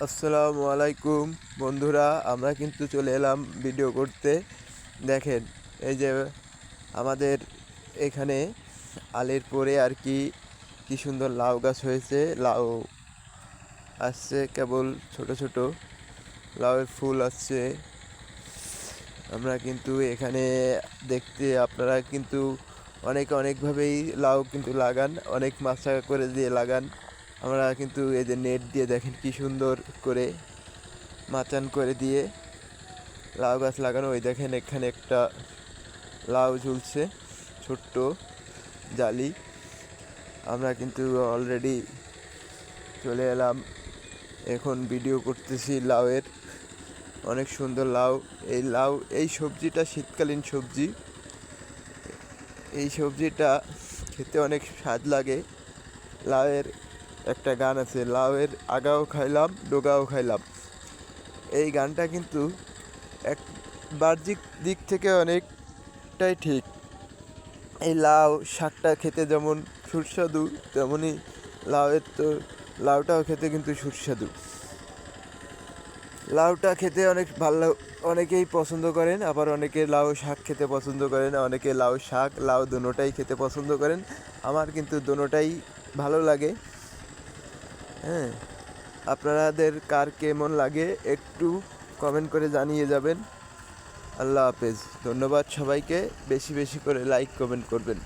আসসালামু আলাইকুম বন্ধুরা, আমরা কিন্তু চলে এলাম ভিডিও করতে। দেখেন, এই যে আমাদের এখানে আলের পরে আর কি কি সুন্দর লাউ গাছ হয়েছে। লাউ আসছে, কেবল ছোট ছোট লাউয়ের ফুল আসছে। আমরা কিন্তু এখানে দেখতে, আপনারা কিন্তু অনেকভাবেই লাউ কিন্তু লাগান, অনেক মাচা করে দিয়ে লাগান। আমরা কিন্তু এই যে নেট দিয়ে দেখেন কি সুন্দর করে মাচান করে দিয়ে লাউ গাছ লাগানো। ওই দেখেন এখানে একটা লাউ ঝুলছে, ছোট্ট জালি। আমরা কিন্তু অলরেডি চলে এলাম, এখন ভিডিও করতেছি লাউয়ের। অনেক সুন্দর লাউ। এই সবজিটা শীতকালীন সবজি। এই সবজিটা খেতে অনেক স্বাদ লাগে। লাউয়ের একটা গান আছে, লাউয়ের আগাও খাইলাম ডোগাও খাইলাম। এই গানটা কিন্তু এক বাহ্যিক দিক থেকে অনেকটাই ঠিক। এই লাউ শাকটা খেতে যেমন সুস্বাদু, তেমনই লাউটাও খেতে কিন্তু সুস্বাদু। লাউটা খেতে অনেক ভালো, অনেকেই পছন্দ করেন, আবার অনেকে লাউ শাক খেতে পছন্দ করেন, অনেকে লাউ শাক লাউ দোনোটাই খেতে পছন্দ করেন। আমার কিন্তু দোনোটাই ভালো লাগে। হ্যাঁ, আপনাদের কার কেমন লাগে একটু কমেন্ট করে জানিয়ে যাবেন। আল্লাহ হাফেজ। ধন্যবাদ সবাইকে। বেশি বেশি করে লাইক কমেন্ট করবেন।